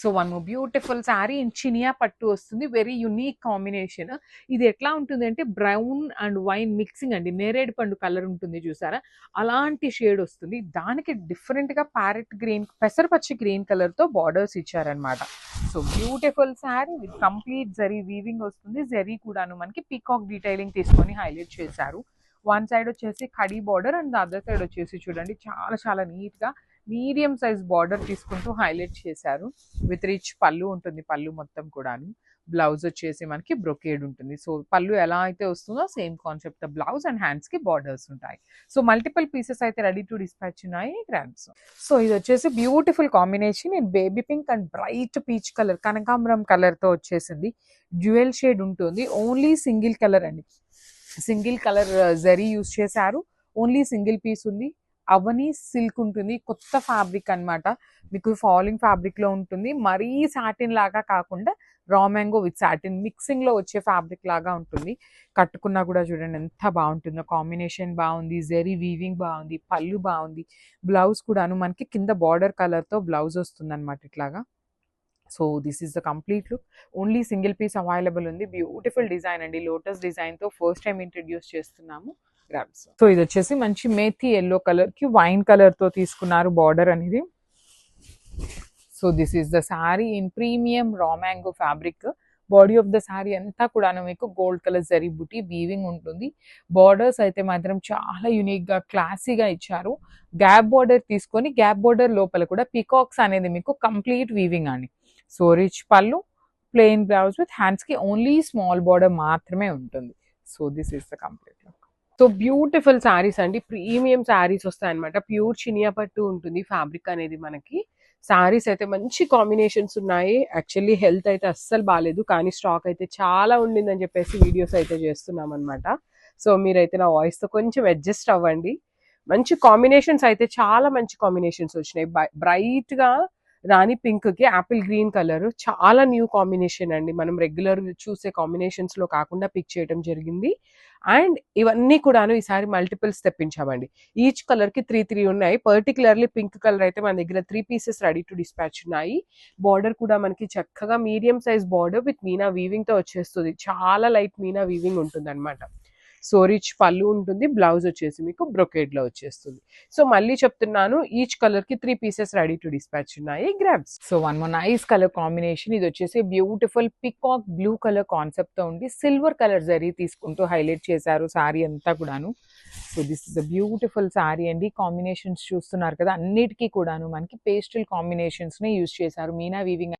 So one more beautiful sari in Chiniya పట్టు వస్తుంది. Very unique combination. ఇది ఎట్లా ఉంటుంది అంటే బ్రౌన్ అండ్ వైన్ మిక్సింగ్ అండి. నేరేడు పండు కలర్ ఉంటుంది చూసారా, అలాంటి షేడ్ వస్తుంది. దానికి డిఫరెంట్ గా ప్యారెట్ గ్రీన్, పెసరపచ్చి గ్రీన్ కలర్ తో బార్డర్స్ ఇచ్చారనమాట. So beautiful sari with complete zari weaving వస్తుంది. జరీ కూడాను మనకి పీకాక్ డీటైలింగ్ తీసుకొని హైలైట్ చేశారు. వన్ సైడ్ వచ్చేసి khadi border and other side వచ్చేసి చూడండి చాలా చాలా నీట్ గా మీడియం సైజ్ బార్డర్ తీసుకుంటూ హైలైట్ చేశారు. విత్ రిచ్ పళ్ళు ఉంటుంది. పళ్ళు మొత్తం కూడాను. బ్లౌజ్ వచ్చేసి మనకి బ్రొకేడ్ ఉంటుంది. సో పళ్ళు ఎలా అయితే వస్తుందో same concept blouse and hands కి బార్డర్స్ ఉంటాయి. సో మల్టిపుల్ పీసెస్ అయితే రెడీ టు డిస్పాచ్ ఉన్నాయి గ్రామ్స్. సో ఇది వచ్చేసి beautiful combination in baby pink and bright peach colour, కనకాంబరం కలర్ తో వచ్చేసింది. డ్యూయల్ షేడ్ ఉంటుంది. ఓన్లీ సింగిల్ కలర్ అండి. సింగిల్ కలర్ జరీ యూస్ చేశారు. ఓన్లీ సింగిల్ పీస్ ఉంది. అవని సిల్క్ ఉంటుంది. కొత్త ఫ్యాబ్రిక్ అన్నమాట. మీకు ఫాలింగ్ ఫ్యాబ్రిక్ లో ఉంటుంది. మరీ సాటిన్ లాగా కాకుండా raw mango with satin mixing లో వచ్చే ఫ్యాబ్రిక్ లాగా ఉంటుంది. కట్టుకున్నా కూడా చూడండి ఎంత బాగుంటుందో. కాంబినేషన్ బాగుంది. జరీ వీవింగ్ బాగుంది. పళ్ళు బాగుంది. బ్లౌజ్ కూడాను మనకి కింద బార్డర్ కలర్ తో బ్లౌజ్ వస్తుంది అనమాట ఇట్లాగా. So this is the complete look. Only single piece available ఉంది. బ్యూటిఫుల్ డిజైన్ అండి. లోటస్ డిజైన్ తో ఫస్ట్ టైం ఇంట్రడ్యూస్ చేస్తున్నాము గ్రామ్స్. సో ఇది వచ్చేసి మంచి మేథీ ఎల్లో కలర్ కి వైన్ కలర్ తో తీసుకున్నారు బార్డర్ అనేది. So this is the sari in premium raw mango fabric. Body of the sari అంతా కూడా మీకు గోల్డ్ కలర్ జరీ బుటీ వీవింగ్ ఉంటుంది. బార్డర్స్ అయితే మాత్రం చాలా యునిక్ గా క్లాసీగా ఇచ్చారు. గ్యాప్ బార్డర్ తీసుకొని గ్యాప్ బార్డర్ లోపల కూడా పీకాక్స్ అనేది మీకు కంప్లీట్ వీవింగ్ అండి. సో రిచ్ పళ్ళు, ప్లెయిన్ బ్లౌజ్ విత్ హ్యాండ్స్ కి ఓన్లీ స్మాల్ బార్డర్ మాత్రమే ఉంటుంది. So this is the complete look. So beautiful saris అండి. ప్రీమియం శారీస్ వస్తాయి అనమాట. ప్యూర్ చినియా పట్టు ఉంటుంది ఫ్యాబ్రిక్ అనేది మనకి. శారీస్ అయితే మంచి కాంబినేషన్స్ ఉన్నాయి. యాక్చువల్లీ హెల్త్ అయితే అస్సలు బాగాలేదు, కానీ స్టాక్ అయితే చాలా ఉండిందని చెప్పేసి వీడియోస్ అయితే చేస్తున్నాం అనమాట. సో మీరైతే నా వాయిస్ తో కొంచెం అడ్జస్ట్ అవ్వండి. మంచి కాంబినేషన్స్ అయితే చాలా మంచి కాంబినేషన్స్ వచ్చినాయి. బ్రైట్ గా రాణి పింక్ కి యాపిల్ గ్రీన్ కలర్ చాలా న్యూ కాంబినేషన్ అండి. మనం రెగ్యులర్ చూసే కాంబినేషన్స్ లో కాకుండా పిక్ చేయడం జరిగింది. అండ్ ఇవన్నీ కూడాను ఈసారి మల్టిపుల్స్ తెప్పించామండి. ఈచ్ కలర్ కి 3 ఉన్నాయి. పర్టికులర్లీ పింక్ కలర్ అయితే మన దగ్గర 3 పీసెస్ రెడీ టు డిస్పాచ్ ఉన్నాయి. బార్డర్ కూడా మనకి చక్కగా medium size border with Meena weaving తో వచ్చేస్తుంది. చాలా లైట్ మీనా వీవింగ్ ఉంటుంది అనమాట. సో రిచ్ పళ్ళు ఉంటుంది. బ్లౌజ్ వచ్చేసి మీకు బ్రొకేడ్ లో వచ్చేస్తుంది. సో మళ్ళీ చెప్తున్నాను, ఈచ్ కలర్ కి 3 పీసెస్ రెడీ టు డిస్పాచ్ ఉన్నాయి grams. So one more nice colour combination. ఇది వచ్చేసి beautiful peacock blue colour concept తో ఉండి సిల్వర్ కలర్ జరీ తీసుకుంటూ హైలైట్ చేశారు శారీ అంతా కూడాను. So this is a beautiful sari అండి. కాంబినేషన్స్ చూస్తున్నారు కదా, అన్నిటికీ కూడాను మనకి పేస్టల్ కాంబినేషన్స్ ని యూజ్ చేశారు. మీనా వీవింగ్